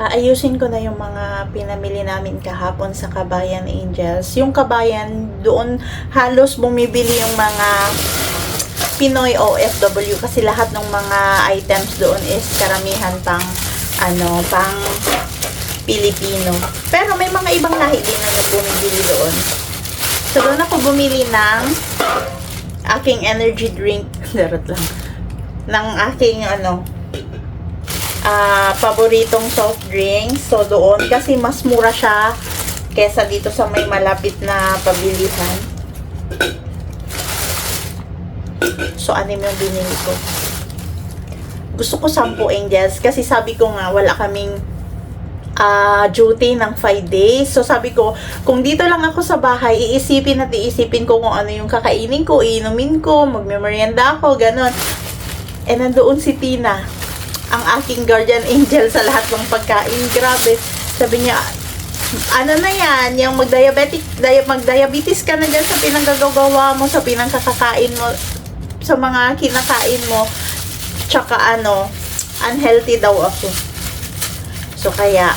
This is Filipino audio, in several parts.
Aayusin ko na yung mga pinamili namin kahapon sa Kabayan Angels. Yung Kabayan, doon halos bumibili yung mga Pinoy OFW kasi lahat ng mga items doon is karamihan pang Pilipino. Pero may mga ibang lahi din na bumibili doon. So doon ako bumili ng aking energy drink, darot lang, ng aking paboritong soft drinks. So doon kasi mas mura siya kesa dito sa may malapit na pabilihan. So anim yung binili ko. Gusto ko 10 Angels kasi sabi ko nga wala kaming duty ng 5 days. So sabi ko, kung dito lang ako sa bahay, iisipin ko kung ano yung kakainin ko, iinumin ko, magmemorienda ako, ganon. And nandoon si Tina, ang aking guardian angel sa lahat ng pagkain. Grabe. Sabi niya, ano na yan, yung magdiabetes ka na dyan sa pinanggagawa mo, sa pinangkakakain mo, sa mga kinakain mo, tsaka unhealthy daw ako. So kaya,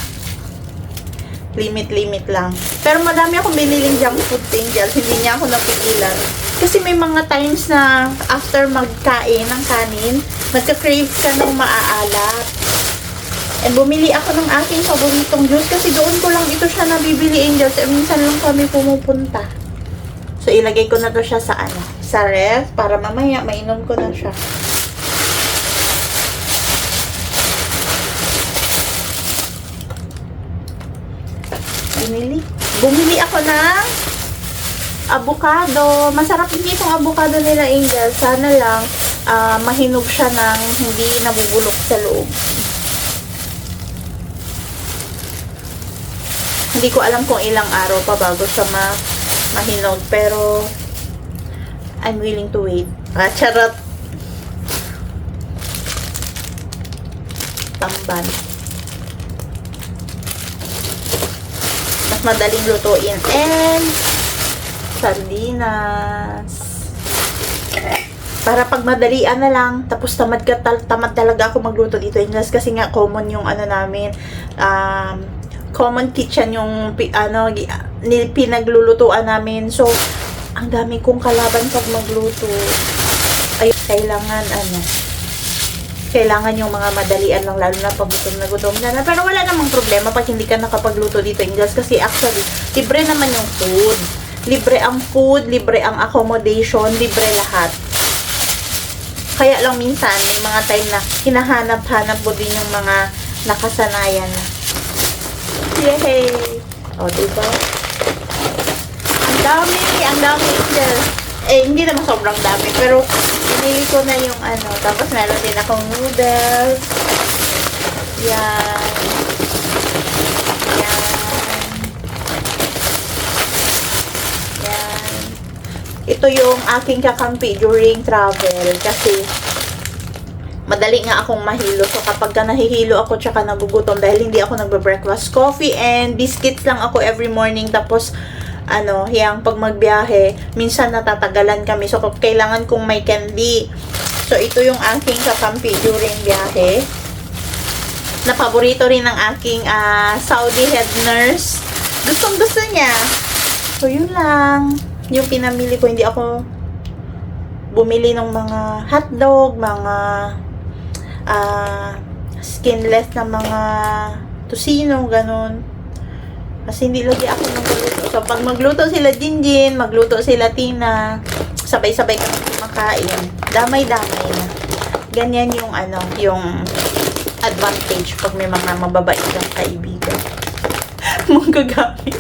limit lang. Pero madami akong biniling junk food, Angels. Hindi niya ako napigilan. Kasi may mga times na after magkain ng kanin, nagka-crave ka ng maaalat. And bumili ako ng aking paboritong juice kasi doon ko lang ito siya nabibili, Angels. Minsan lang kami pumupunta. So ilagay ko na to siya sa sa ref para mamaya mainom ko na siya. Bumili ako ng avocado. Masarap din itong avocado nila, Angel. Sana lang mahinog siya ng hindi nabubulok sa loob. Hindi ko alam kung ilang araw pa bago siya mahinog. Pero I'm willing to wait. Charot. Tamban. Madaling lutuin. And sardinas. Para pag madalian na lang, tapos tamad talaga ako magluto dito, Angels, kasi nga common yung namin, common kitchen yung pinaglulutuan namin. So ang dami kong kalaban pag magluto. Ay, kailangan yung mga madalian lang, lalo na pag gutom na. Pero wala namang problema pag hindi ka nakapagluto dito, Angels, kasi actually, libre naman yung food. Libre ang food, libre ang accommodation, libre lahat. Kaya lang minsan, may mga time na hinahanap-hanap mo din yung mga nakasanayan na. Yay! O, diba? Ang dami, Angels. Hindi naman sobrang dami, pero pinili ko na yung tapos meron din akong noodles. Yan. Ito yung aking kakampi during travel kasi madali nga akong mahilo. So kapag nahihilo ako tsaka nagugutom dahil hindi ako nagbe-breakfast, coffee and biscuits lang ako every morning. Tapos yung pag magbiyahe, minsan natatagalan kami. So, kailangan kong may candy. So, ito yung aking kakampi during biyahe. Na paborito rin ng aking Saudi head nurse. Gustong-gusto niya. So, yun lang. Yung pinamili ko, hindi ako bumili ng mga hotdog, mga skinless na mga tusino, ganun. Kasi hindi lagi ako magluto. So, pag magluto sila Jinjin, magluto sila Tina, sabay-sabay kami kumakain. Damay-damay na. Ganyan yung yung advantage pag may mga mababait kang kaibigan. Magagamit.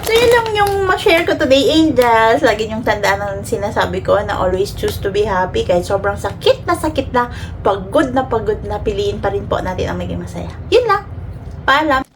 So, yun lang yung ma-share ko today, Angels. Lagi yung tandaan ng sinasabi ko na always choose to be happy. Kahit sobrang sakit na, pagod na, piliin pa rin po natin ang maging masaya. Yun lang. Paalam.